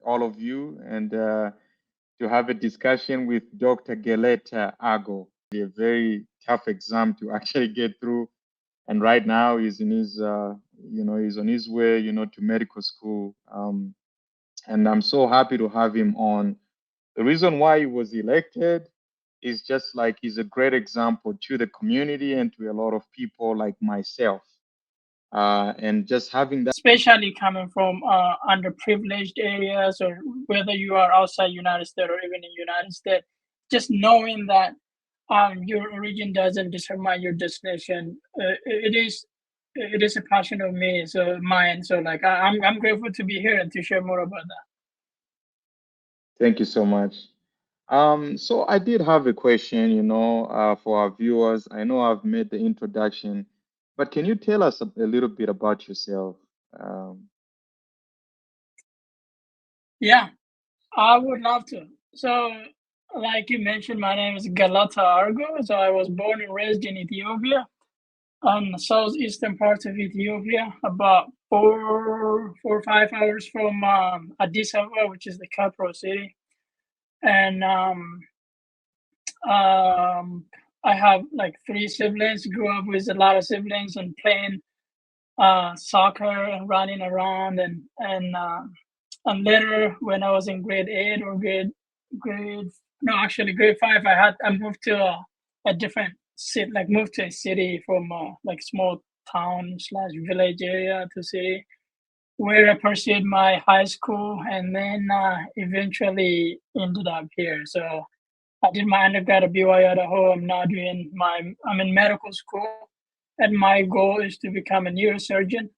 all of you and to have a discussion with Dr. Geleta Argo. A very tough exam to actually get through, and right now he's in his, he's on his way, to medical school. And I'm so happy to have him on. The reason why he was elected is just like he's a great example to the community and to a lot of people like myself. And just having that, especially coming from underprivileged areas, or whether you are outside United States or even in United States, just knowing that your origin doesn't determine your destination, it is a passion of me, so mine. So like I'm grateful to be here and to share more about that. thank you so much. So I did have a question, for our viewers. I know I've made the introduction, but can you tell us a little bit about yourself? Um, Yeah, I would love to. So, like you mentioned, my name is Geleta Argo. So I was born and raised in Ethiopia, on the southeastern part of Ethiopia, about 4 or 5 hours from Addis Ababa, which is the capital city. And um, I have like three siblings. Grew up with a lot of siblings and playing soccer and running around, and later when I was in grade 8 or grade no, actually grade 5, I moved to a different city, like moved to a city from like small town slash village area to city, where I pursued my high school, and then eventually ended up here. So I did my undergrad at BYU Idaho. I'm in medical school, and my goal is to become a neurosurgeon.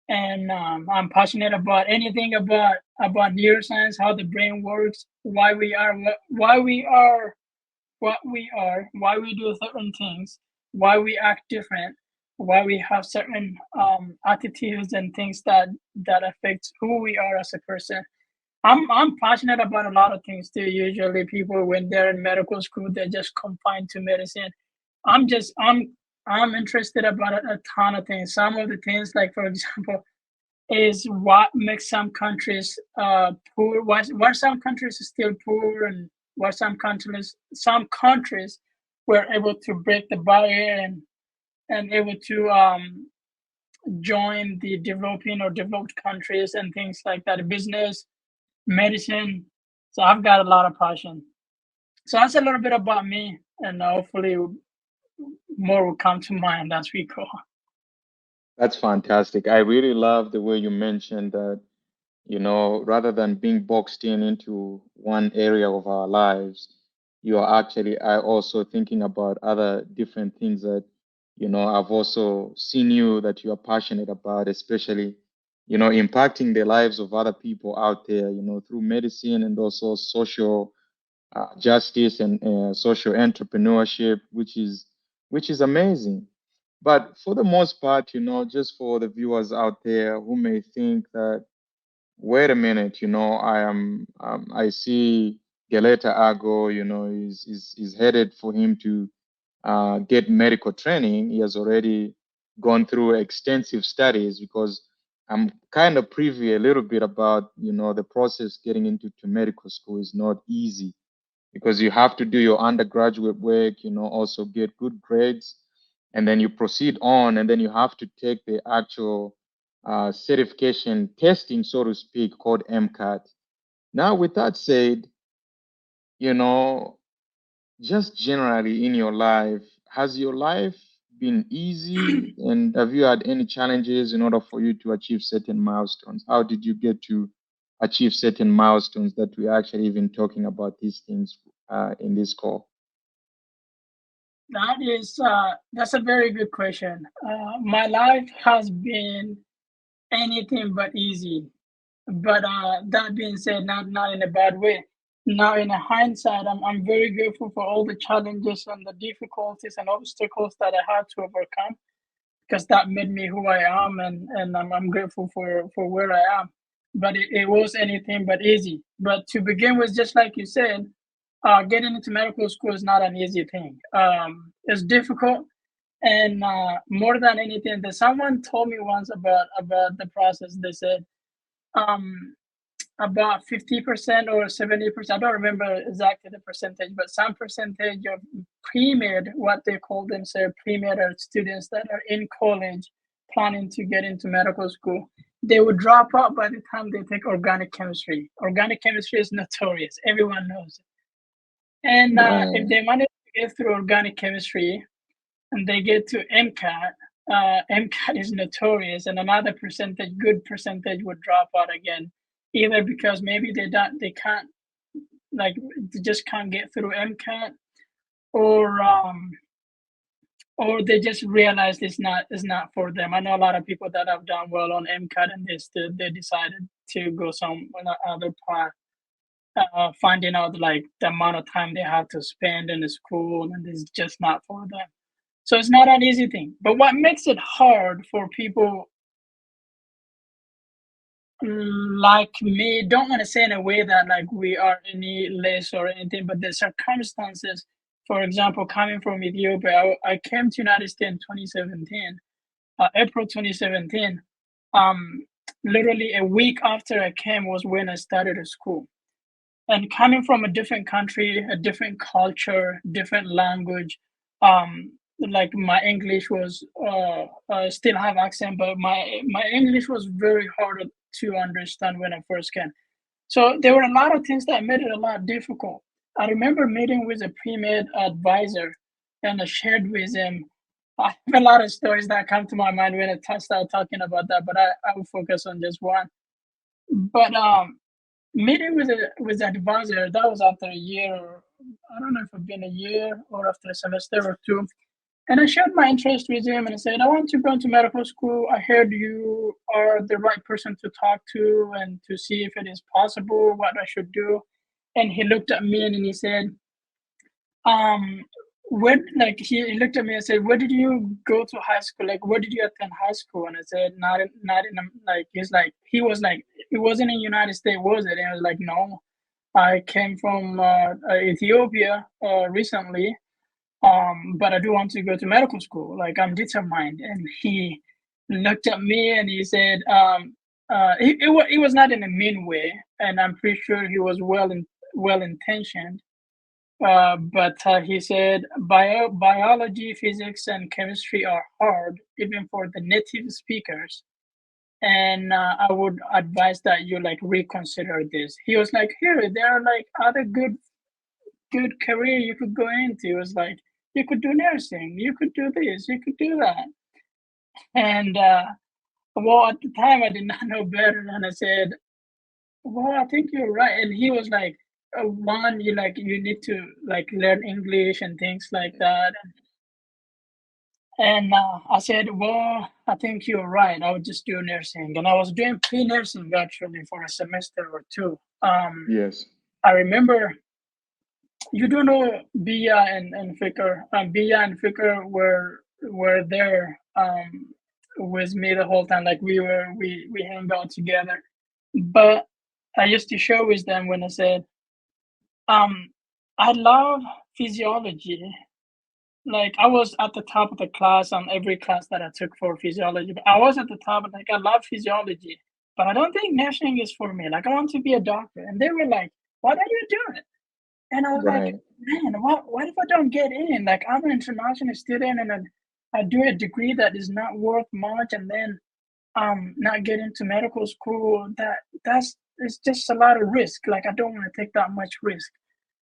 And I'm passionate about anything about neuroscience, how the brain works, why we are what we are, why we do certain things, why we act different, why we have certain attitudes and things that affect who we are as a person. I'm passionate about a lot of things too. Usually, people when they're in medical school, they're just confined to medicine. I'm just I'm interested about a ton of things. Some of the things, like for example, is what makes some countries poor, why some countries are still poor, and why some countries were able to break the barrier and able to join the developing or developed countries and things like that, business, medicine. So I've got a lot of passion. So that's a little bit about me, and hopefully more will come to mind as we go. that's fantastic. I really love the way you mentioned that, rather than being boxed in into one area of our lives, you are actually I also thinking about other different things that, I've also seen you that you are passionate about, especially, impacting the lives of other people out there, through medicine and also social justice and social entrepreneurship, which is amazing. But for the most part, just for the viewers out there who may think that, wait a minute, I see Geleta Argo, is headed for him to get medical training. He has already gone through extensive studies, because I'm kind of privy a little bit about, the process getting into to medical school is not easy, because you have to do your undergraduate work, also get good grades, and then you proceed on, and then you have to take the actual certification testing, so to speak, called MCAT. Now, with that said, you know, just generally in your life, has your life been easy, and have you had any challenges in order for you to achieve certain milestones? How did you get to achieve certain milestones that we're actually even talking about these things in this call? That's a very good question. My life has been anything but easy. But that being said, not in a bad way. Now, in a hindsight, I'm very grateful for all the challenges and the difficulties and obstacles that I had to overcome, because that made me who I am, and I'm grateful for where I am. But it was anything but easy. But to begin with, just like you said, getting into medical school is not an easy thing. It's difficult, and more than anything, that someone told me once about the process. They said, um, about 50% or 70%. I don't remember exactly the percentage, but some percentage of pre-med, what they call themselves pre-med, are students that are in college planning to get into medical school. They would drop out by the time they take organic chemistry. Organic chemistry is notorious. Everyone knows it. And if Right. they manage to get through organic chemistry and they get to MCAT, MCAT is notorious, and another percentage, good percentage, would drop out again, either because maybe they can't, like, they just can't get through MCAT, or they just realize it's not for them. I know a lot of people that have done well on MCAT, and they decided to go some other path, finding out like the amount of time they have to spend in the school, and it's just not for them. So it's not an easy thing. But what makes it hard for people like me, don't want to say in a way that like we are any less or anything, but the circumstances, for example, coming from Ethiopia, I came to United States in 2017, April 2017. Um, Literally a week after I came was when I started a school. And coming from a different country, a different culture, different language, like my English was still have accent, but my English was very hard to understand when I first came. So there were a lot of things that made it a lot difficult. I remember meeting with a pre-med advisor, and I shared with him. I have a lot of stories that come to my mind when I start talking about that, but I will focus on just one. But meeting with the advisor, that was after a year, or I don't know if it's been a year or after a semester or two. And I shared my interest with him and I said, I want to go into medical school. I heard you are the right person to talk to and to see if it is possible, what I should do. And he looked at me and he said, um, when, like, he looked at me and said, where did you go to high school? Like, where did you attend high school? And I said, not in, like, he was like, it wasn't in United States, was it? And I was like, no, I came from Ethiopia recently, but I do want to go to medical school. Like, I'm determined. And he looked at me and he said, it was not in a mean way, and I'm pretty sure he was well intentioned. But he said biology, physics, and chemistry are hard, even for the native speakers. And I would advise that you like reconsider this. He was like, here, there are like other good career you could go into. It was like you could do nursing, you could do this, you could do that. And well, at the time I did not know better, and I said, well, I think you're right. And he was like, one, you need to like learn English and things like that. And I said, well, I think you're right. I would just do nursing. And I was doing pre-nursing actually for a semester or two. Yes. I remember, you do know Bia and Fikr. Bia and Fikr were there with me the whole time. Like we hang out together. But I used to share with them when I said, um, I love physiology. Like I was at the top of the class on every class that I took for physiology. But I was at the top, like I love physiology, but I don't think nursing is for me. Like I want to be a doctor. And they were like, what are you doing? And I was like, Right. man, what if I don't get in? Like I'm an international student and I do a degree that is not worth much, and then not get into medical school. That's it's just a lot of risk. Like I don't want to take that much risk.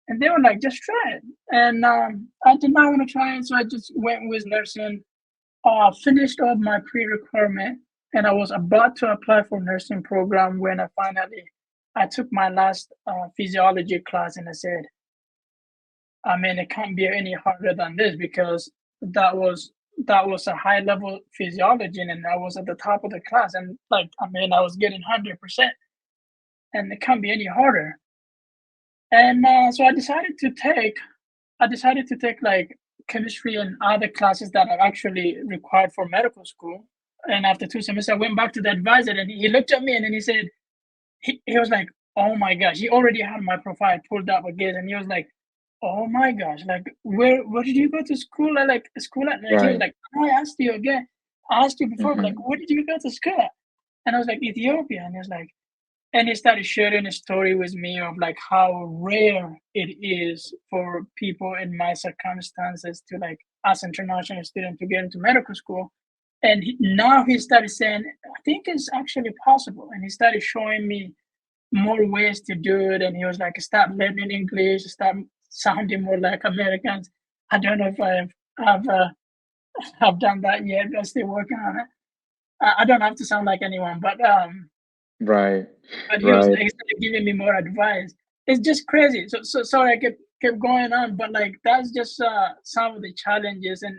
And they were like, just try it. And I did not want to try it, so I just went with nursing. Finished off my pre-requirement, and I was about to apply for nursing program when I took my last physiology class, and I said, I mean, it can't be any harder than this because that was a high level physiology, and I was at the top of the class, and like I mean, I was getting 100%, and it can't be any harder. And so I decided to take like chemistry and other classes that are actually required for medical school. And after 2 semesters, I went back to the advisor, and he looked at me and then he said, he was like, oh my gosh, he already had my profile pulled up again, and he was like, oh my gosh, like where did you go to school at? Like school at? Like he was Right. like, oh, I asked you again. I asked you before, but like, Hmm. where did you go to school at? And I was like, Ethiopia. And he was like, and he started sharing a story with me of like how rare it is for people in my circumstances to like as international student to get into medical school. And now he started saying, I think it's actually possible. And he started showing me more ways to do it. And he was like, stop learning English, stop sounding more like Americans. I don't know if I've have done that yet. I'm still working on it. I don't have to sound like anyone, Right. but Right. he started giving me more advice. It's just crazy. So sorry I kept going on, but like that's just some of the challenges, and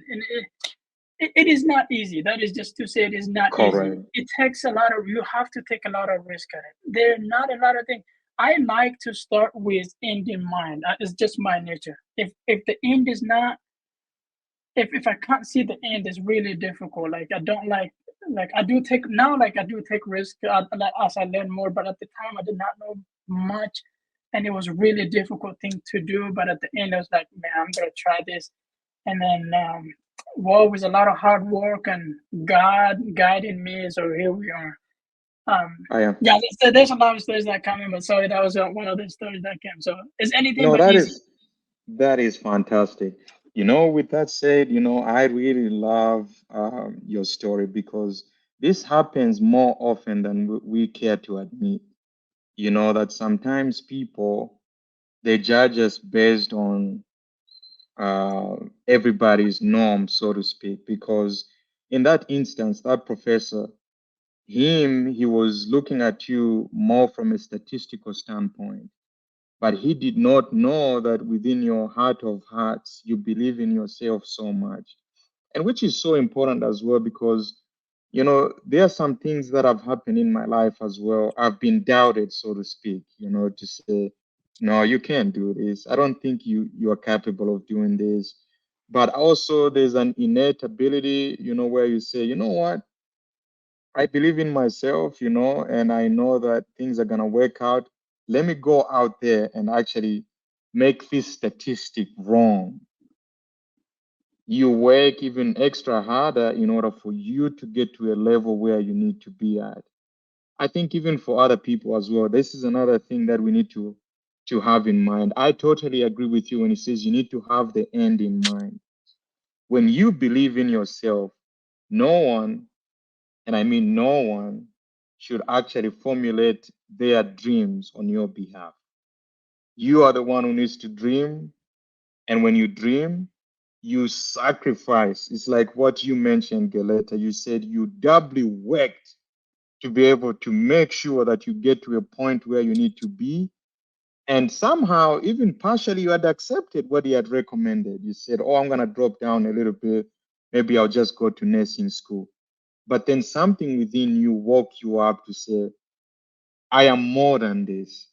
it is not easy. That is just to say it is not easy. Correct. It takes a lot of you have to take a lot of risk at it. There are not a lot of things. I like to start with end in mind. It's just my nature. If the end is not if I can't see the end, it's really difficult. Like I don't like I do take now like I do take risk like, as I learn more. But at the time, I did not know much, and it was a really difficult thing to do. But at the end, I was like, man, I'm gonna try this, and then well, with a lot of hard work and God guiding me, so here we are. Um, I am. yeah, there's a lot of stories that come in, but sorry, that was one of the stories that came. So it's anything No, but easy. that is fantastic. With that said, I really love your story because this happens more often than we care to admit. That sometimes people they judge us based on uh, everybody's norm, so to speak. Because in that instance, that professor, he was looking at you more from a statistical standpoint, but he did not know that within your heart of hearts, you believe in yourself so much. And which is so important as well because, there are some things that have happened in my life as well. I've been doubted, so to speak, to say, no, you can't do this. I don't think you are capable of doing this. But also there's an innate ability, where you say, you know what? I believe in myself, and I know that things are going to work out. Let me go out there and actually make this statistic wrong. You work even extra harder in order for you to get to a level where you need to be at. I think even for other people as well, this is another thing that we need to have in mind. I totally agree with you when he says you need to have the end in mind. When you believe in yourself, no one, and I mean no one, should actually formulate their dreams on your behalf. You are the one who needs to dream. And when you dream, you sacrifice. It's like what you mentioned, Geleta. You said you doubly worked to be able to make sure that you get to a point where you need to be. And somehow, even partially, you had accepted what he had recommended. You said, oh, I'm going to drop down a little bit. Maybe I'll just go to nursing school. But then something within you woke you up to say, I am more than this.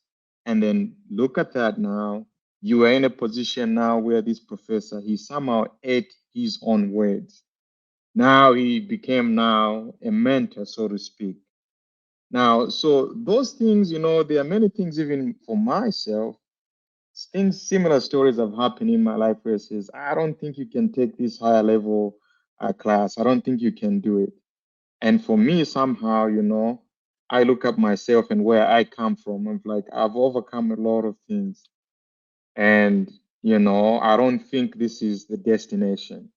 And then look at that now. You are in a position now where this professor, he somehow ate his own words. Now he became now a mentor, so to speak. Now, so those things, there are many things even for myself, things, similar stories have happened in my life where it says, I don't think you can take this higher level class. I don't think you can do it. And for me, somehow, I look at myself and where I come from. I'm like, I've overcome a lot of things. And, I don't think this is the destination.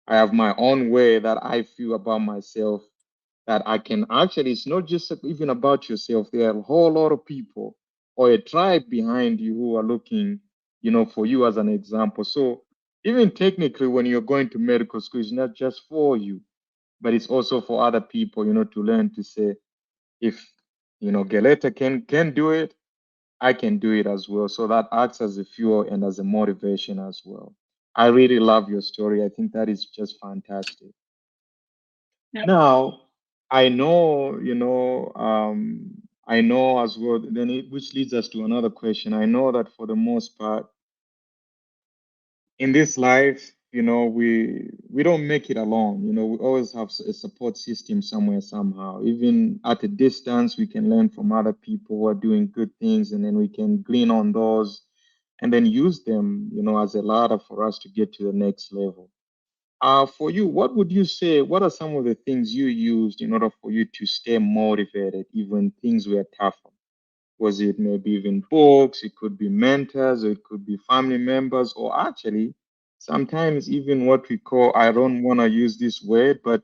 I have my own way that I feel about myself that I can actually, it's not just even about yourself. There are a whole lot of people or a tribe behind you who are looking, for you as an example. So even technically, when you're going to medical school, it's not just for you, but it's also for other people, to learn to say, if Geleta can do it, I can do it as well. So that acts as a fuel and as a motivation as well. I really love your story. I think that is just fantastic. Yep. Now, I know, I know as well, which leads us to another question. I know that for the most part, in this life, we don't make it alone. We always have a support system somewhere, somehow. Even at a distance, we can learn from other people who are doing good things, and then we can glean on those and then use them, as a ladder for us to get to the next level. For you, what would you say? What are some of the things you used in order for you to stay motivated, even things were tougher? Was it maybe even books? It could be mentors, or it could be family members, or actually sometimes even what we call, I don't want to use this word, but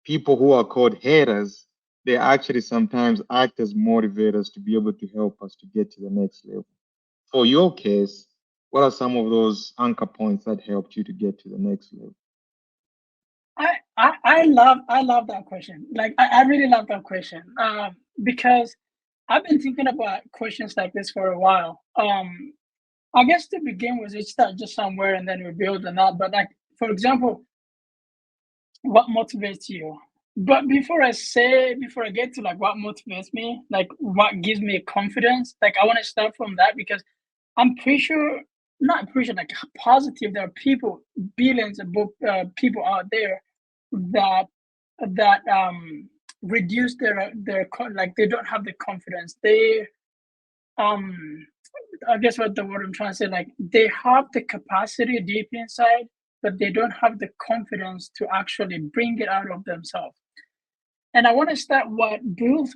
people who are called haters, they actually sometimes act as motivators to be able to help us to get to the next level. For your case, what are some of those anchor points that helped you to get to the next level? I love that question. Like I really love that question. Because I've been thinking about questions like this for a while. I guess to begin with, it starts just somewhere and then we build on that. But like, for example, what motivates you? But before I get to like what motivates me, like what gives me confidence, like I want to start from that because I'm pretty sure, not pretty sure, like positive, there are people, billions of people out there that reduce like they don't have the confidence. Um I guess what the word I'm trying to say, like they have the capacity deep inside, but they don't have the confidence to actually bring it out of themselves. And I want to start what builds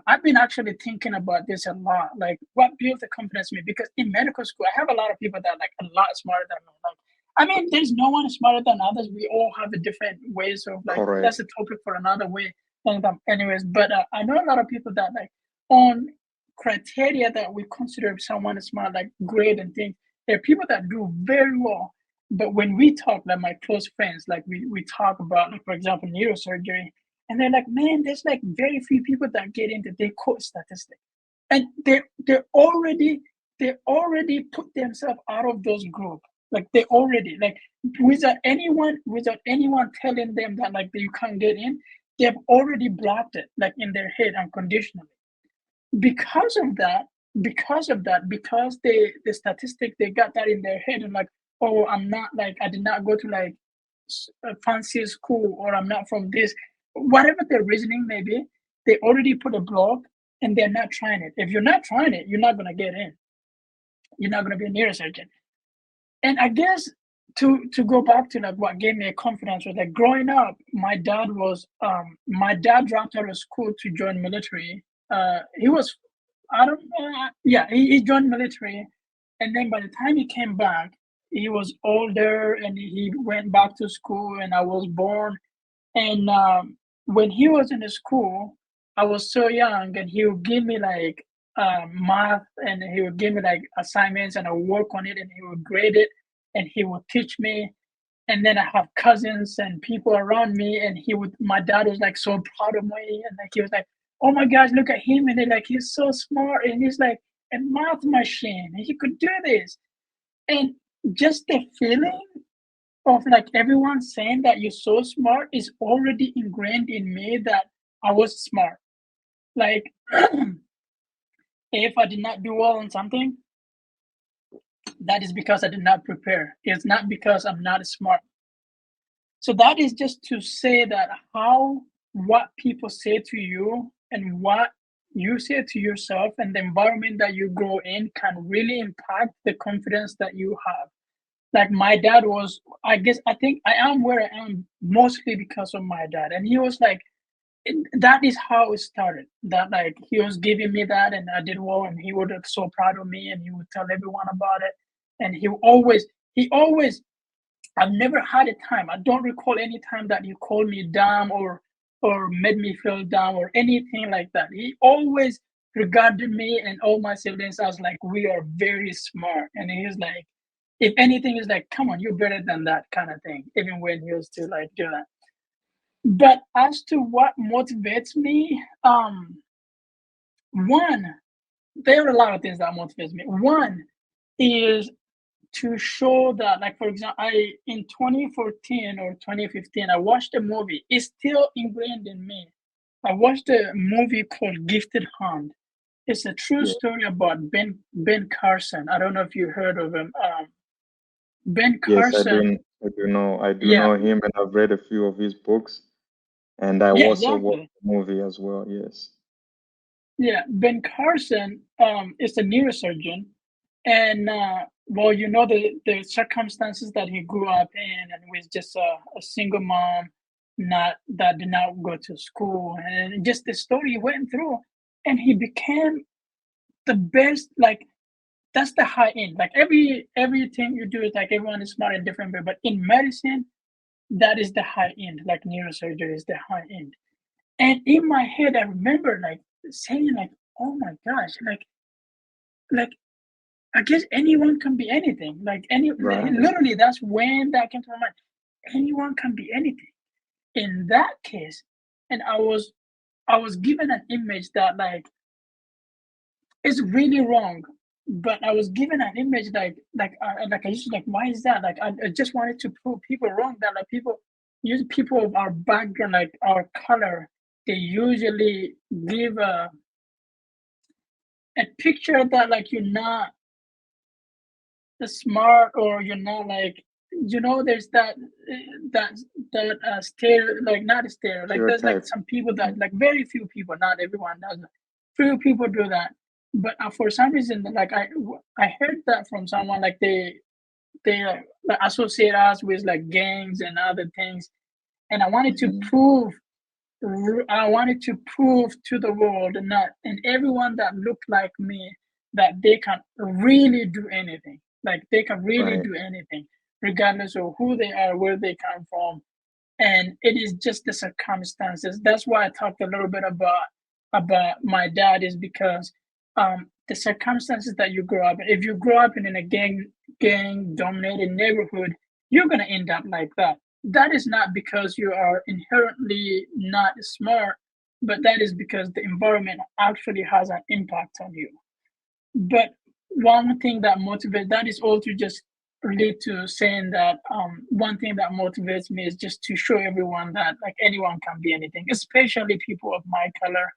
I've been actually thinking about this a lot, like what builds the confidence in me. Because in medical school, I have a lot of people that are like a lot smarter than me. Like, I mean, there's no one smarter than others. We all have a different ways of like. That's Correct. a topic for another way. Anyways, but I know a lot of people that like on criteria that we consider someone smart, like grade and things. There are people that do very well, but when we talk, like my close friends, like we talk about, like for example, neurosurgery, and they're like, man, there's like very few people that get into, they quote statistics. And they already put themselves out of those groups. Like they already like without anyone telling them that like you can't get in, they've already blocked it like in their head unconditionally. Because of that, because the statistic they got that in their head and like, oh, I'm not like I did not go to like a fancy school or I'm not from this, whatever their reasoning may be, they already put a block and they're not trying it. If you're not trying it, you're not gonna get in. You're not gonna be a neurosurgeon. And I guess to go back to like what gave me a confidence was like growing up, my dad dropped out of school to join military. He was I don't yeah, he joined military, and then by the time he came back, he was older and he went back to school and I was born. And when he was in the school, I was so young, and he would give me like math, and he would give me like assignments, and I would work on it, and he would grade it, and he would teach me. And then I have cousins and people around me, and my dad was like so proud of me, and like he was like, "Oh my gosh, look at him!" And they're like, "He's so smart, and he's like a math machine, and he could do this." And just the feeling of like everyone saying that you're so smart is already ingrained in me that I was smart. Like if I did not do well on something, that is because I did not prepare. It's not because I'm not smart. So that is just to say that how what people say to you and what you say to yourself and the environment that you grow in can really impact the confidence that you have. Like my dad was, I think I am where I am mostly because of my dad. And he was like, that is how it started. That like he was giving me that and I did well and he would be so proud of me and he would tell everyone about it. And he always, I've never had a time. I don't recall any time that he called me dumb or made me feel dumb or anything like that. He always regarded me and all my siblings as like we are very smart. And he's like, if anything, he's like, come on, you're better than that kind of thing. Even when he used to like do that. But as to what motivates me, one, there are a lot of things that motivates me. One is to show that, like for example, I in 2014 or 2015, I watched a movie. It's still ingrained in me. I watched a movie called Gifted Hand. It's a true Yeah. story about Ben Carson. I don't know if you heard of him. Ben Yes, Carson. I do Yeah, know him, and I've read a few of his books, and I yeah, also watched exactly. the movie as well. Yes. Yeah, Ben Carson is a neurosurgeon, and well, you know the circumstances that he grew up in, and was just a single mom, not that did not go to school, and just the story he went through, and he became the best, like that's the high end. Like everything you do is like everyone is smart in different way, but in medicine, that is the high end. Like neurosurgery is the high end. And in my head, I remember like saying like, "Oh my gosh!" Like I guess anyone can be anything. Like Right. literally, that's when that came to my mind. Anyone can be anything. In that case, and I was given an image that is really wrong, but I was given an image like I used to like, why is that? Like I just wanted to prove people wrong that like people of our background, like our color, they usually give a picture that like you're not smart, or you're not like, there's that stereo, like not a stereo, like there's like Stereotype. some people that Mm. like, very few people, not everyone does that. Few people do that. But for some reason, like I heard that from someone, like they associate us with like gangs and other things. And Mhm. I wanted to prove to the world, and everyone that looked like me, that they can really do anything. Like they can really Right. do anything, regardless of who they are, where they come from. And it is just the circumstances. That's why I talked a little bit about my dad, is because the circumstances that you grow up in. If you grow up in a gang dominated neighborhood, you're gonna end up like that. That is not because you are inherently not smart, but that is because the environment actually has an impact on you. But one thing that motivates, that is all to just relate to saying that one thing that motivates me is just to show everyone that like anyone can be anything, especially people of my color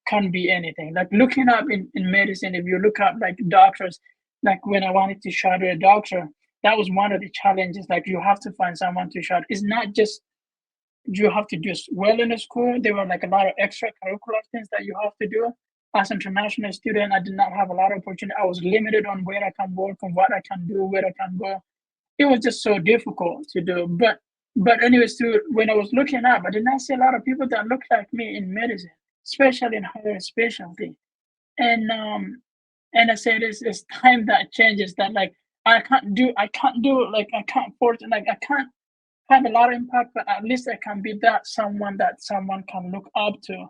can be anything. Like looking up in medicine, if you look up like doctors, like when I wanted to shadow a doctor, that was one of the challenges. Like you have to find someone to shadow. It's not just you have to do well in the school. There were like a lot of extracurricular things that you have to do. As an international student, I did not have a lot of opportunity. I was limited on where I can work and what I can do, where I can go. It was just so difficult to do. But anyways, when I was looking up, I did not see a lot of people that looked like me in medicine, especially in higher specialty. And and I said it's time that changes. That like I can't do like I can't force like I can't have a lot of impact, but at least I can be that someone can look up to.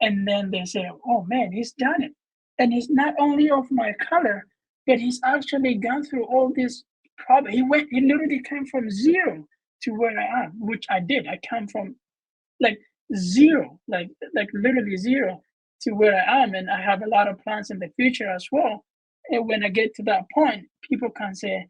And then they say, "Oh man, he's done it," and he's not only of my color, but he's actually gone through all this problem. He literally came from zero to where I am, which I did. I came from like zero, like literally zero to where I am, and I have a lot of plans in the future as well. And when I get to that point, people can say,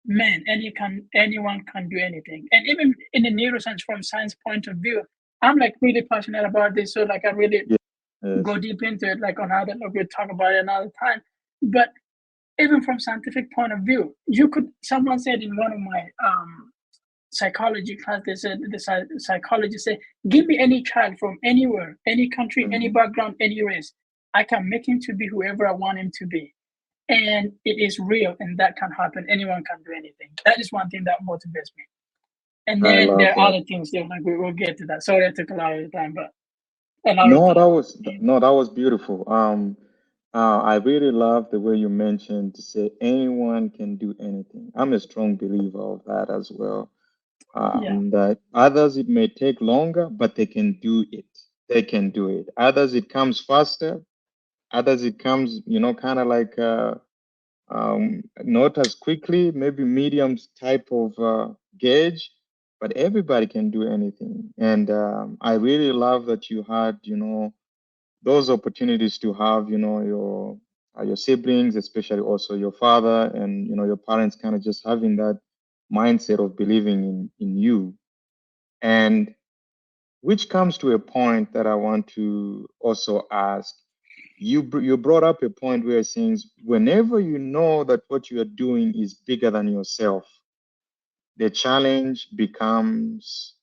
man, anyone can do anything. And even in the neuroscience, from science point of view, I'm like really passionate about this. So like I really Yeah. Yes. go deep into it, like on other, like we'll talk about it another time. But even from scientific point of view, someone said in one of my psychology class, they said the psychologist said, give me any child from anywhere, any country, any Mhm. background, any race. I can make him to be whoever I want him to be. And it is real, and that can happen. Anyone can do anything. That is one thing that motivates me. And I then love there are that. other things there, like we will get to that. Sorry I took a lot of your time, but a lot of No, that time. was no, that was beautiful. I really love the way you mentioned to say anyone can do anything. I'm a strong believer of that as well. Yeah. That others it may take longer, but they can do it. They can do it. Others it comes faster. Others it comes, kind of like not as quickly, maybe medium type of gauge, but everybody can do anything. And I really love that you had, those opportunities to have, your siblings, especially also your father and your parents, kind of just having that mindset of believing in you, and which comes to a point that I want to also ask. You brought up a point where it says whenever you know that what you are doing is bigger than yourself, the challenge becomes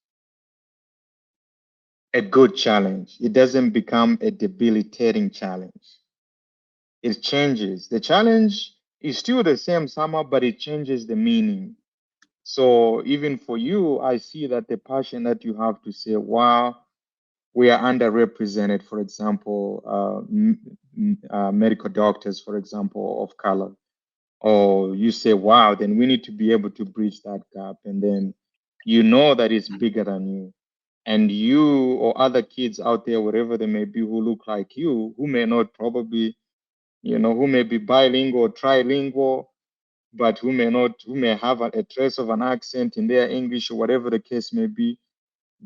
a good challenge. It doesn't become a debilitating challenge. It changes. The challenge is still the same somehow, but it changes the meaning. So even for you, I see that the passion that you have to say, wow, we are underrepresented, for example, medical doctors, for example, of color. Or you say, wow, then we need to be able to bridge that gap. And then you know that it's bigger than you. And you or other kids out there, wherever they may be, who look like you, who may not probably, who may be bilingual or trilingual, but who may have a trace of an accent in their English or whatever the case may be,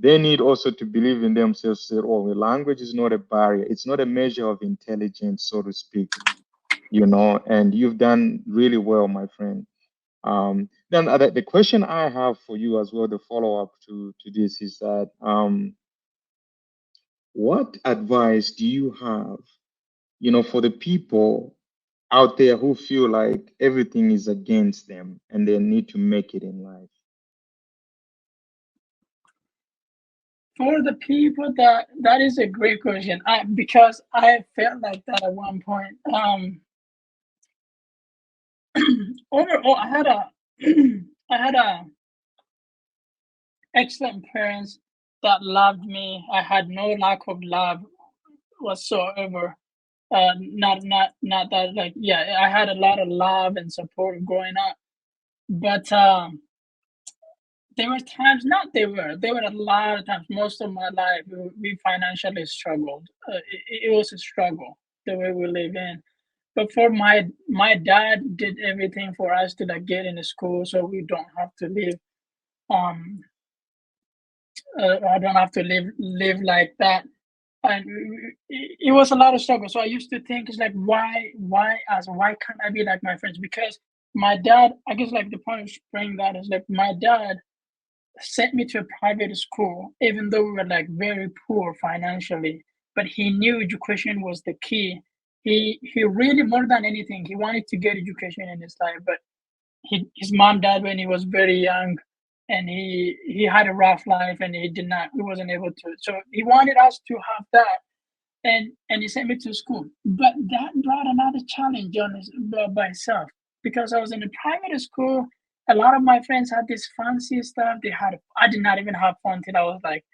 they need also to believe in themselves. Say, oh, the language is not a barrier. It's not a measure of intelligence, so to speak, and you've done really well, my friend. Then the question I have for you as well, the follow up to this is that what advice do you have, for the people out there who feel like everything is against them and they need to make it in life? For the people, that is a great question. Because I felt like that at one point. Overall, I had a I had a excellent parents that loved me. I had no lack of love whatsoever. Not that, like, yeah, I had a lot of love and support growing up, but there were times, not there were a lot of times, most of my life we financially struggled. It was a struggle the way we live in. But for my dad did everything for us to like get into school, so we don't have to live um I don't have to live like that. And it was a lot of struggle. So I used to think, it's like, why can't I be like my friends? Because my dad, I guess, like, the point of bringing that is like, my dad sent me to a private school, even though we were like very poor financially. But he knew education was the key. He really, more than anything, he wanted to get education in his life. But his mom died when he was very young, and he had a rough life, and he wasn't able to. So he wanted us to have that, and he sent me to school. But that brought another challenge by itself, because I was in a private school. A lot of my friends had this fancy stuff. I did not even have fun till I was like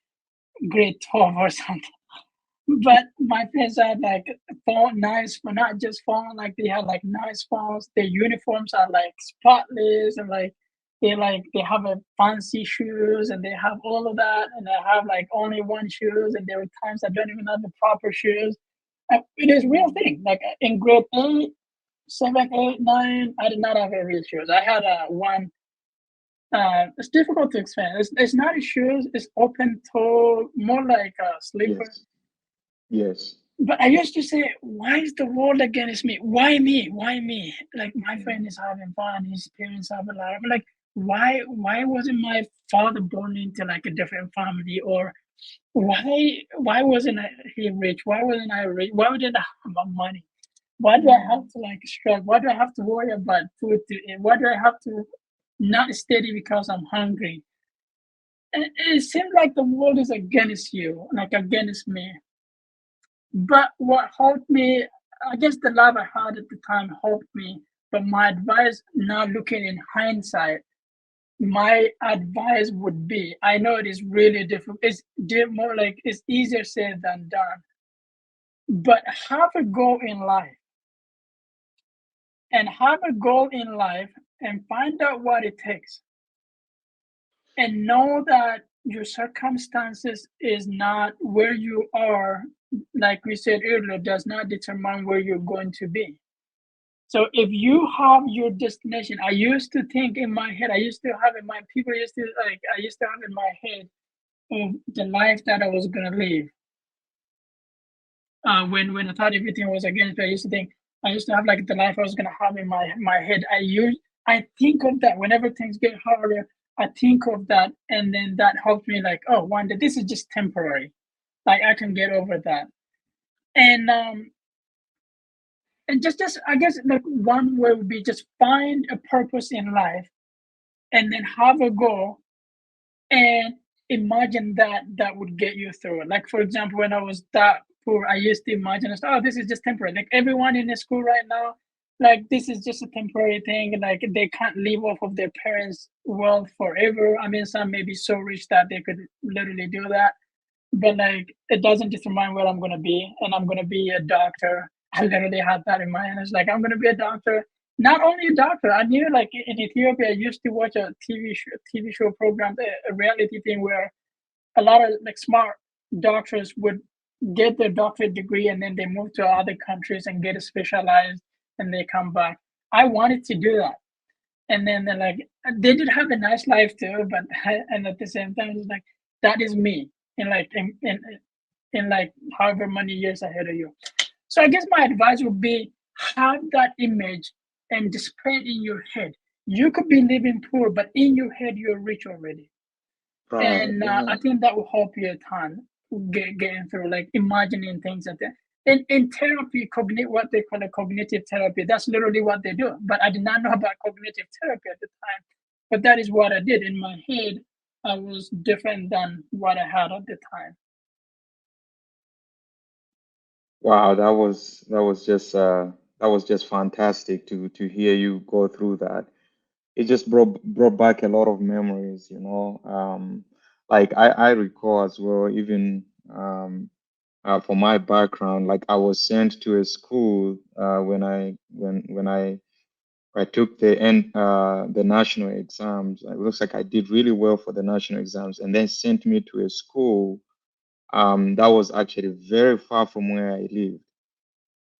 grade 12 or something. But my friends had like phone, nice, but not just phone. Like, they had like nice phones. Their uniforms are like spotless, and like they have a fancy shoes, and they have all of that. And I have like only one shoes, and there were times I don't even have the proper shoes. It is real thing. Like, in grade 8, 7, 8, 9, I did not have a real shoes. I had a one. It's difficult to explain. It's not a shoes. It's open toe, more like a slipper. Yes. Yes. But I used to say, why is the world against me? Why me? Why me? Like, my Mm. friend is having fun, his parents have a lot. I'm like, why wasn't my father born into like a different family? Or why wasn't he rich? Why wasn't I rich? Why didn't I have money? Why do I have Mm. to like struggle? Why do I have to worry about food to eat? Why do I have to not steady because I'm hungry? And it seems like the world is against you, like against me. But what helped me, I guess the love I had at the time helped me. But my advice, now looking in hindsight, my advice would be, I know it is really difficult. More like it's easier said than done. But have a goal in life, and have a goal in life, and find out what it takes. And know that your circumstances is not where you are, like we said earlier, does not determine where you're going to be. So if you have your destination, I used to think in my head, I used to have in my people used to like I used to have in my head of the life that I was gonna live. When I thought everything was against me, I used to have like the life I was gonna have in my head. I think of that whenever things get harder. I think of that, and then that helps me like, oh, one day this is just temporary. Like, I can get over that. And just I guess like one way would be just find a purpose in life, and then have a goal, and imagine that would get you through it. Like, for example, when I was that poor, I used to imagine, oh, this is just temporary. Like, everyone in the school right now, like, this is just a temporary thing. Like, they can't live off of their parents' wealth forever. I mean, some may be so rich that they could literally do that. but like it doesn't determine where I'm gonna be, and I'm gonna be a doctor. I literally had that in mind. It's like I'm gonna be a doctor. Not only a doctor, I knew like in Ethiopia, I used to watch a TV show program, a reality thing where a lot of like smart doctors would get their doctorate degree and then they move to other countries and get specialized and they come back. I wanted to do that. And then they're like, they did have a nice life too, but and at the same time, it's like that is me in like in like however many years ahead of you. So I guess my advice would be have that image and display it in your head. You could be living poor, but in your head you're rich already, Right. and Yeah. I think that will help you a ton getting through like imagining things like that. In therapy, what they call a cognitive therapy, that's literally what they do. But I did not know about cognitive therapy at the time. But that is what I did in my head. I was different than what I had at the time. Wow, that was just fantastic to hear you go through that. It just brought back a lot of memories, you know. Like I recall as well, even for my background, like I was sent to a school when I took the national exams. It looks like I did really well for the national exams, and then sent me to a school that was actually very far from where I live.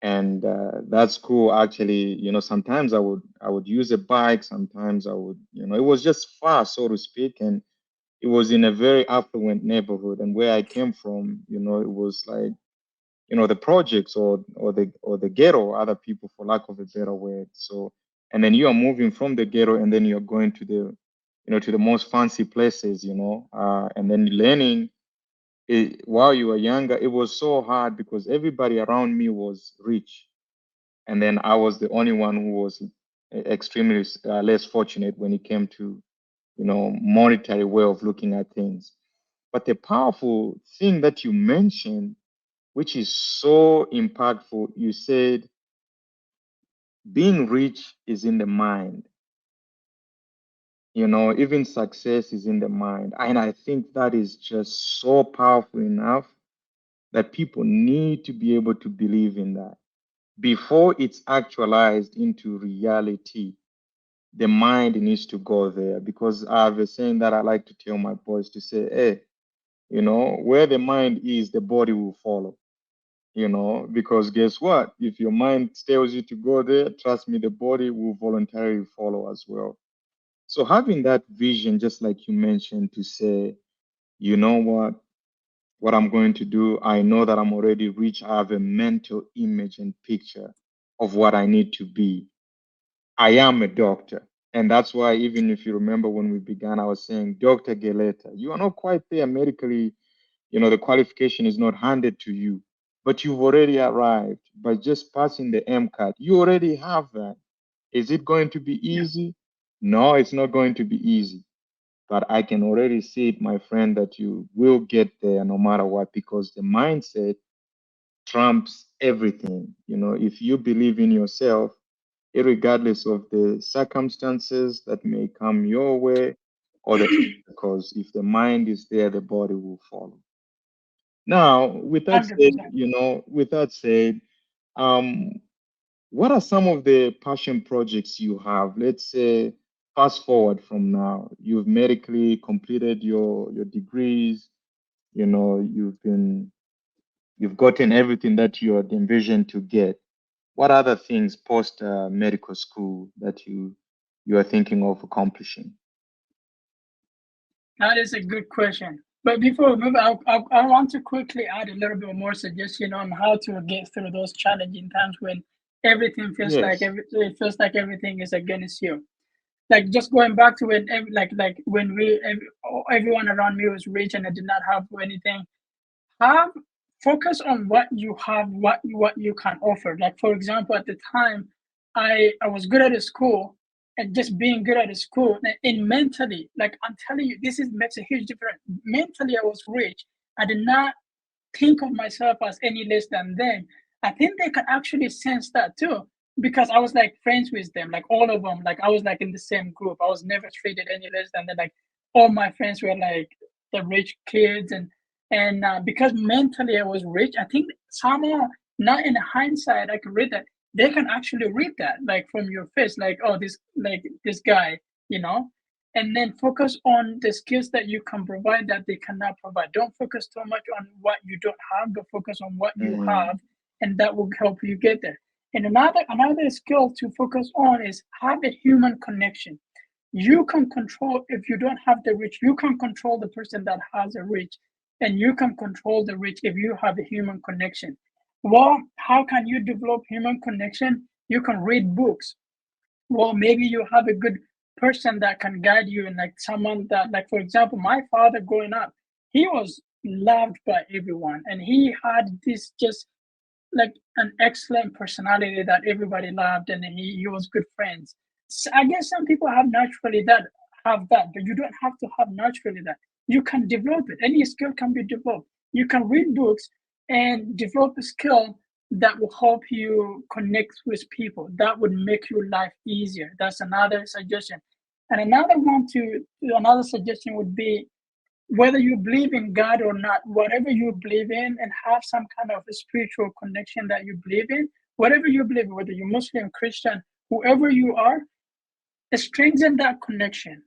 And that school actually, you know, sometimes I would use a bike, sometimes I would, you know, it was just far, so to speak, and it was in a very affluent neighborhood. And where I came from, you know, it was like, you know, the projects or the ghetto, other people, for lack of a better word. So, and then you are moving from the ghetto, and then you're going to the most fancy places, and then learning. While you were younger, it was so hard because everybody around me was rich, and then I was the only one who was extremely less fortunate when it came to, monetary way of looking at things. But the powerful thing that you mentioned, which is so impactful, you said being rich is in the mind. Even success is in the mind. And I think that is just so powerful enough that people need to be able to believe in that before it's actualized into reality. The mind needs to go there, because I have a saying that I like to tell my boys to say, hey, where the mind is, the body will follow. Because guess what? If your mind tells you to go there, trust me, the body will voluntarily follow as well. So having that vision, just like you mentioned, to say, you know what I'm going to do, I know that I'm already rich. I have a mental image and picture of what I need to be. I am a doctor. And that's why, even if you remember when we began, I was saying, Dr. Geleta, you are not quite there medically. The qualification is not handed to you, but you've already arrived by just passing the MCAT. You already have that. Is it going to be Yeah, easy? No, it's not going to be easy. But I can already see it, my friend, that you will get there no matter what, because the mindset trumps everything. If you believe in yourself, regardless of the circumstances that may come your way or the obstacles, if the mind is there, the body will follow. Now, with that said, 100%. um, what are some of the passion projects you have? Let's say, fast forward from now, you've medically completed your degrees, you've gotten everything that you had envisioned to get. What other things post medical school that you are thinking of accomplishing? That is a good question. But before we move, I want to quickly add a little bit more suggestion on how to get through those challenging times when everything feels like Yes. it feels like everything is against you. Like just going back to when like when everyone around me was rich and I did not have anything. Have focus on what you have, what you can offer. Like for example, at the time, I was good at the school, and just being good at the school and mentally, like I'm telling you, this is makes a huge difference. Mentally, I was rich. I did not think of myself as any less than them. I think they can actually sense that too, because I was like friends with them, like all of them. Like I was like in the same group. I was never treated any less than them. Like all my friends were like the rich kids, And because mentally I was rich, I think somehow, not in hindsight, I could read that they can actually read that, like from your face, like, oh, this, like this guy, you know. And then focus on the skills that you can provide that they cannot provide. Don't focus too much on what you don't have, but focus on what you Mm, have, and that will help you get there. And another skill to focus on is have a human connection. You can control, if you don't have the rich, you can control the person that has a rich, and you can control the rich if you have a human connection. Well, how can you develop human connection? You can read books. Well, maybe you have a good person that can guide you, and like someone that, like, for example, my father growing up, he was loved by everyone, and he had this just like an excellent personality that everybody loved, and he was good friends. So I guess some people have that, but you don't have to have naturally that. You can develop it. Any skill can be developed. You can read books and develop a skill that will help you connect with people. That would make your life easier. That's another suggestion. And another suggestion would be, whether you believe in God or not, whatever you believe in, and have some kind of a spiritual connection that you believe in, whatever you believe, whether you're Muslim, Christian, whoever you are, strengthen that connection.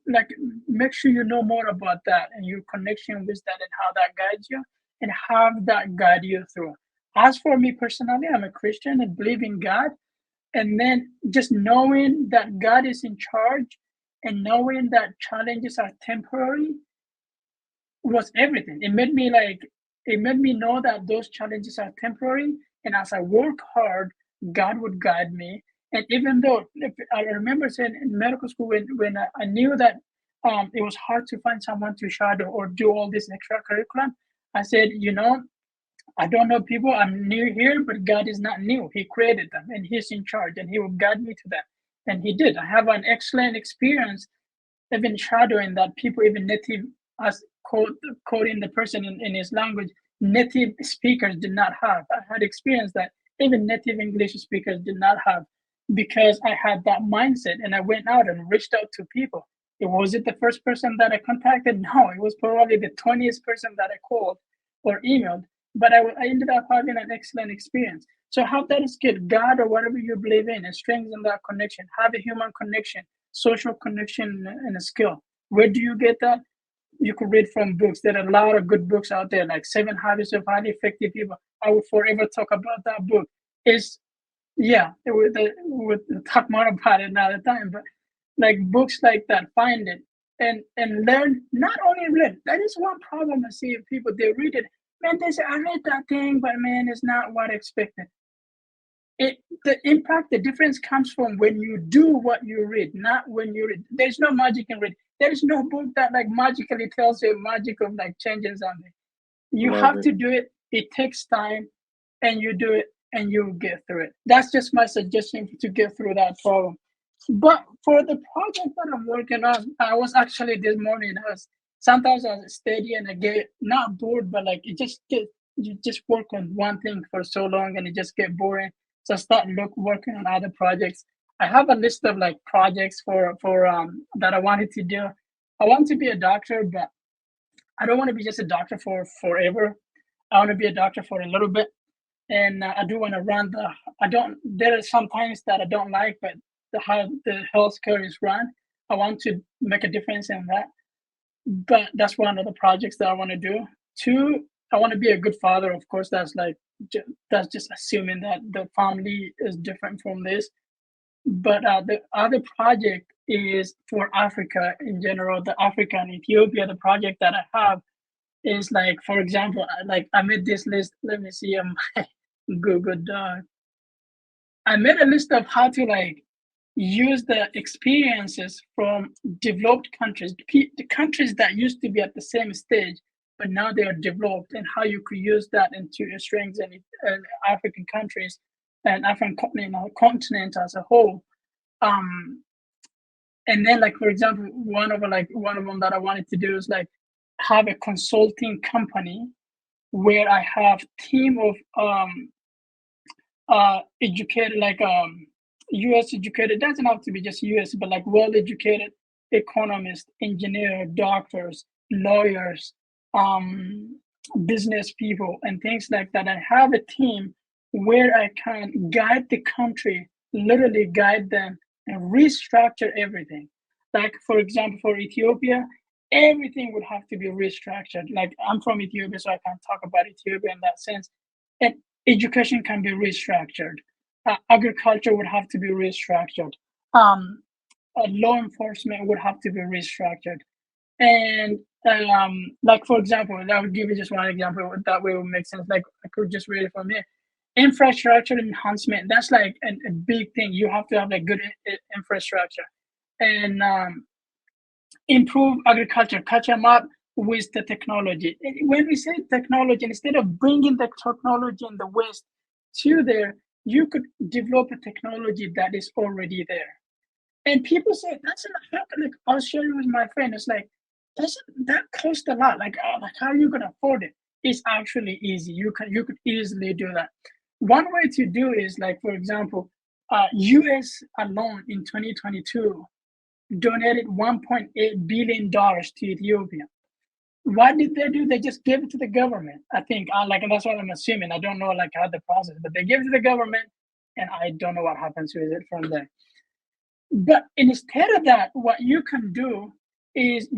Like, make sure you know more about that and your connection with that, and how that guides you, and have that guide you through. As for me personally, I'm a Christian and believe in God. And then just knowing that God is in charge, and knowing that challenges are temporary, was everything. It made me know that those challenges are temporary, and as I work hard, God would guide me. And even though, if, I remember saying in medical school, when I knew that it was hard to find someone to shadow or do all this extra curriculum, I said, I don't know people. I'm new here, but God is not new. He created them, and He's in charge, and He will guide me to that. And He did. I have an excellent experience, even shadowing that people, even native, as quoting the person in his language, native speakers did not have. I had experience that even native English speakers did not have, because I had that mindset, and I went out and reached out to people. It was it the first person that I contacted? No, it was probably the 20th person that I called or emailed. But I ended up having an excellent experience. So have that skill, God or whatever you believe in, and strengthen that connection. Have a human connection, social connection, and a skill. Where do you get that? You could read from books. There are a lot of good books out there, like Seven Habits of Highly Effective People. I would forever talk about that book. Is Yeah, would talk more about it another time. But like books like that, find it and learn. Not only read. That is one problem I see of people. They read it, man. They say, I read that thing, but man, it's not what I expected. The impact, the difference comes from when you do what you read, not when you read. There's no magic in read. There's no book that like magically tells you magic of like changing something. You love have it. to do it. It takes time, and you do it, and you'll get through it. That's just my suggestion to get through that problem. But for the project that I'm working on, I was actually this morning. Sometimes I study and I get not bored, but like you just work on one thing for so long and it just get boring. So I start working on other projects. I have a list of like projects for that I wanted to do. I want to be a doctor, but I don't want to be just a doctor for forever. I want to be a doctor for a little bit, and I do want to run the. I don't. There are some times that I don't like, but how the healthcare is run, I want to make a difference in that. But that's one of the projects that I want to do. Two, I want to be a good father. Of course, that's like that's just assuming that the family is different from this. But the other project is for Africa in general, the Africa and Ethiopia. The project that I have is like, for example, like I made this list. Let me see my Google Doc. I made a list of how to like use the experiences from developed countries, the countries that used to be at the same stage, but now they are developed, and how you could use that into strengthen African countries and African continent as a whole. Um, and then, like for example, one of them that I wanted to do is like have a consulting company where I have team of educated, like US educated, doesn't have to be just US, but like well educated economists, engineer, doctors, lawyers, business people and things like that. I have a team where I can guide the country, literally guide them and restructure everything. Like, for example, for Ethiopia, everything would have to be restructured. Like, I'm from Ethiopia, so I can talk about Ethiopia in that sense. And education can be restructured. Agriculture would have to be restructured. Um, Law enforcement would have to be restructured. And like for example, I would give you just one example that way would make sense. Like I could just read it from here. Infrastructure enhancement. That's like a big thing. You have to have like good infrastructure, and improve agriculture. Catch them up with the technology. When we say technology, instead of bringing the technology in the West to there, you could develop a technology that is already there. And people say that's not like I was sharing with my friend. It's like doesn't that cost a lot? Like how are you gonna afford it? It's actually easy. You could easily do that. One way to do is like for example, U.S. alone in 2022 donated 1.8 billion dollars to Ethiopia. What did they do? They just gave it to the government. I think like and that's what I'm assuming. I don't know like how the process, but they gave it to the government, and I don't know what happens with it from there. But instead of that, what you can do is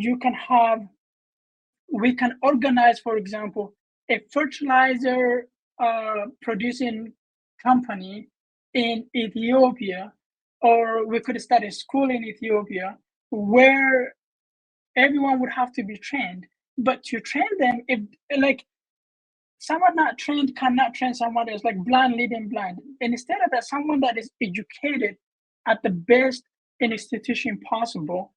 we can organize, for example, a fertilizer producing company in Ethiopia, or we could start a school in Ethiopia where everyone would have to be trained. But to train them, if like someone not trained cannot train someone else, like blind leading blind. And instead of that, someone that is educated at the best institution possible,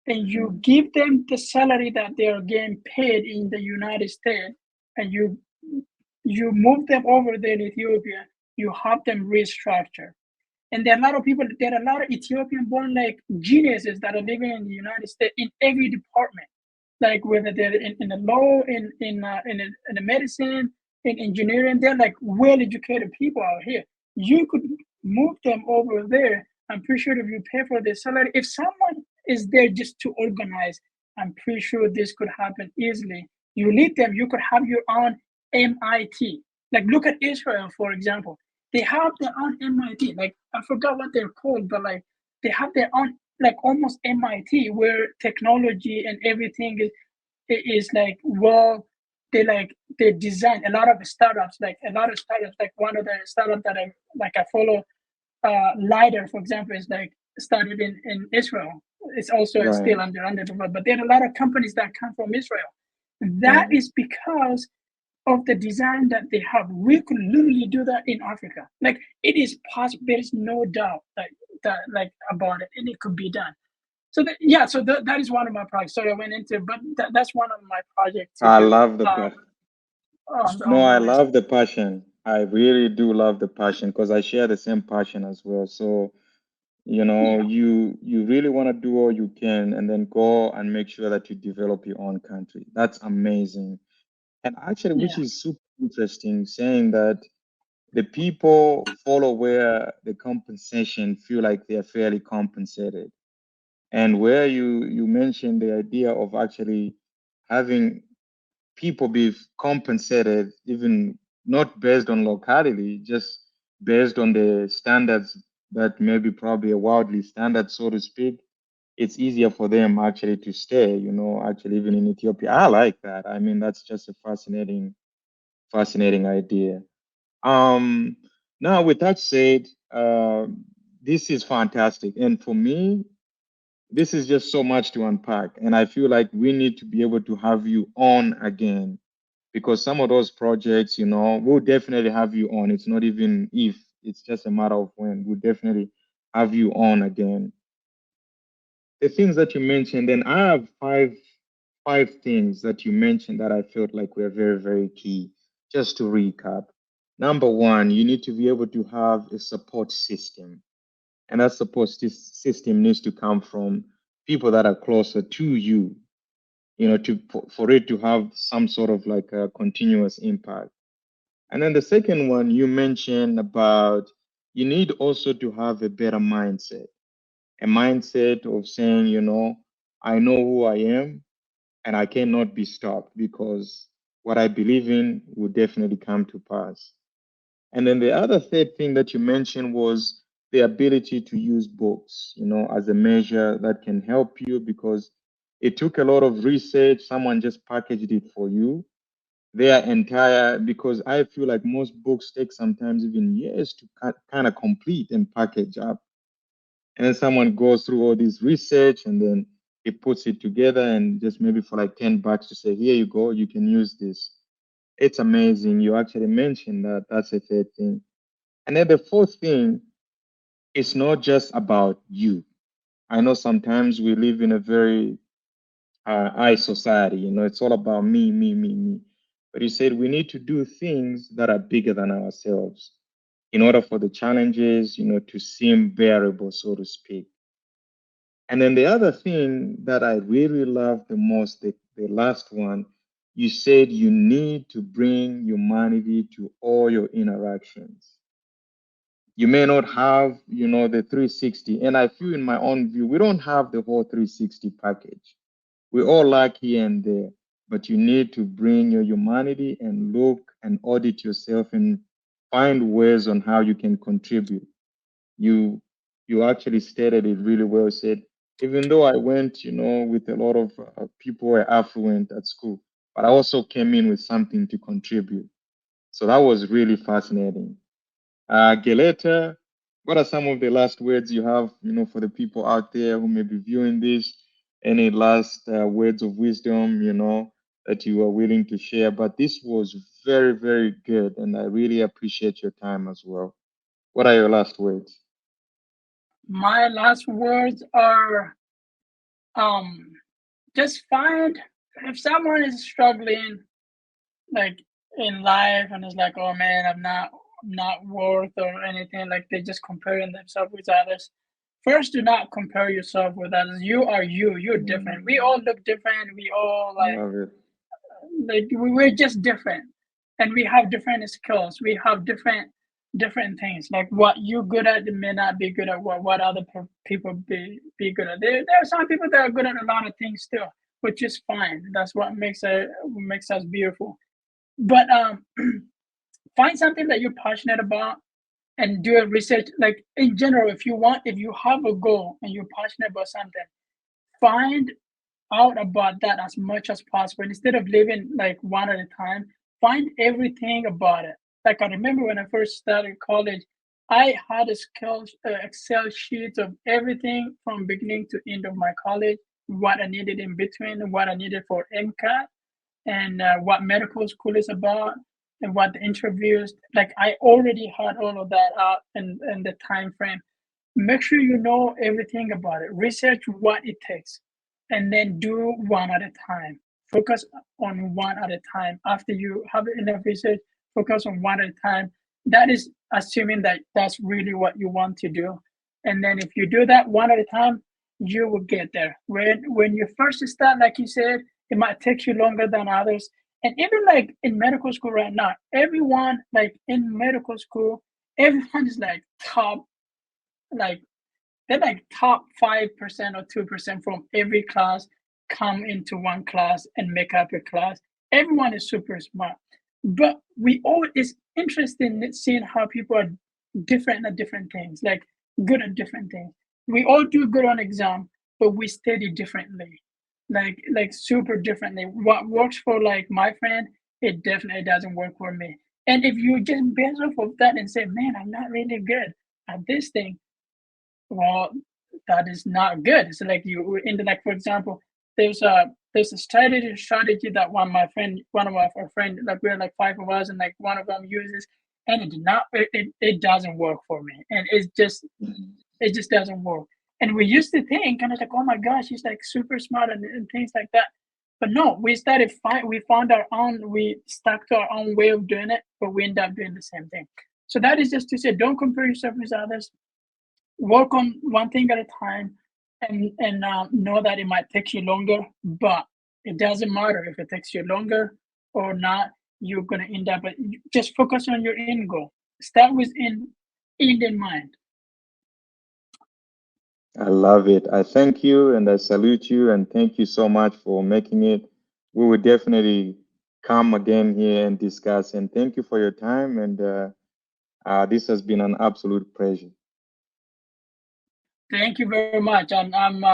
and you give them the salary that they are getting paid in the United States, and you move them over there in Ethiopia, you have them restructure. And there are a lot of people, there are a lot of Ethiopian born like geniuses that are living in the United States in every department, like whether they're in the law, in the medicine, in engineering, they're like well educated people out here. You could move them over there. I'm pretty sure if you pay for their salary, if someone is there just to organize, I'm pretty sure this could happen easily. You lead them, you could have your own MIT. Like look at Israel, for example. They have their own MIT. Like I forgot what they're called, but like they have their own like almost MIT where technology and everything is like well they design a lot of startups like one of the startups that I follow LiDAR for example is like started in Israel. It's also Right. still under but there are a lot of companies that come from Israel. That Right. is because of the design that they have. We could literally do that in Africa. Like it is possible. There is no doubt that like about it, and it could be done. So that yeah, so that is one of my projects. Sorry, I went into, but that's one of my projects to I do love the passion. No, on the I list. love the passion. I really do love the passion because I share the same passion as well. So, Yeah, you really want to do all you can and then go and make sure that you develop your own country. That's amazing. And actually, which yeah, is super interesting, saying that the people follow where the compensation feel like they're fairly compensated. And where you mentioned the idea of actually having people be compensated, even not based on locality, just based on the standards that maybe probably a worldly standard, so to speak. It's easier for them actually to stay, actually even in Ethiopia. I like that. I mean, that's just a fascinating idea. Um, Now with that said, this is fantastic. And for me, this is just so much to unpack. And I feel like we need to be able to have you on again because some of those projects, we'll definitely have you on. It's not even if, it's just a matter of when. We'll definitely have you on again. The things that you mentioned, and I have five things that you mentioned that I felt like were very, very key. Just to recap. Number one, you need to be able to have a support system. And that support system needs to come from people that are closer to you, for it to have some sort of like a continuous impact. And then the second one you mentioned about you need also to have a better mindset, a mindset of saying, I know who I am and I cannot be stopped because what I believe in will definitely come to pass. And then the other third thing that you mentioned was the ability to use books, as a measure that can help you because it took a lot of research. Someone just packaged it for you. Their entire, because I feel like most books take sometimes even years to kind of complete and package up. And then someone goes through all this research and then he puts it together and just maybe for like $10 to say, here you go, you can use this. It's amazing. You actually mentioned that. That's a third thing. And then the fourth thing is not just about you. I know sometimes we live in a very I society, it's all about me, me, me, me. But you said we need to do things that are bigger than ourselves in order for the challenges, to seem bearable, so to speak. And then the other thing that I really love the most, the last one, you said you need to bring humanity to all your interactions. You may not have, the 360. And I feel in my own view, we don't have the whole 360 package. We all lack here and there, but you need to bring your humanity and look and audit yourself and find ways on how you can contribute. You you actually stated it really well. Said even though I went, with a lot of people who were affluent at school, but I also came in with something to contribute. So that was really fascinating. Geleta, what are some of the last words you have, for the people out there who may be viewing this? Any last words of wisdom, that you are willing to share? But this was very, very good, and I really appreciate your time as well. What are your last words? My last words are um just find, if someone is struggling like in life and is like, oh man, I'm not worth or anything, like they just comparing themselves with others. First, do not compare yourself with others. You are you. You're different. We Mm, all look different. We all I love it. we're just different, and we have different skills. We have different things. Like what you're good at may not be good at what other people be good at. There are some people that are good at a lot of things too, which is fine. That's what makes us beautiful. But find something that you're passionate about and do a research. Like in general, if you have a goal and you're passionate about something, find out about that as much as possible. Instead of living like one at a time, find everything about it. Like I remember when I first started college, I had a Excel sheet of everything from beginning to end of my college, what I needed in between, what I needed for MCAT, and what medical school is about, and what the interviews. Like I already had all of that out in the time frame. Make sure you know everything about it. Research what it takes, and then do one at a time. Focus on one at a time. After you have enough research, focus on one at a time. That is assuming that that's really what you want to do. And then if you do that one at a time, you will get there. When you first start, like you said, it might take you longer than others. And even like in medical school right now, everyone like in medical school, everyone is like top, like they're like top 5% or 2% from every class come into one class and make up a class. Everyone is super smart. But we all is interesting in seeing how people are different at different things, like good at different things. We all do good on exam, but we study differently. Like super differently. What works for like my friend, it definitely doesn't work for me. And if you just base off of that and say, man, I'm not really good at this thing, well, that is not good. So like you in the, like for example, there's a strategy that one of our friend, like we're like five of us, and like one of them uses, and it did not it doesn't work for me, and it just doesn't work. And we used to think, and it's like, oh my gosh, he's like super smart and things like that. But no, we found our own, we stuck to our own way of doing it, but we end up doing the same thing. So that is just to say, don't compare yourself with others. Work on one thing at a time, and know that it might take you longer, but it doesn't matter if it takes you longer or not. You're going to end up just focus on your end goal. Start with end in mind. I love it. I thank you and I salute you and thank you so much for making it. We will definitely come again here and discuss. And thank you for your time. And this has been an absolute pleasure. Thank you very much, and I'm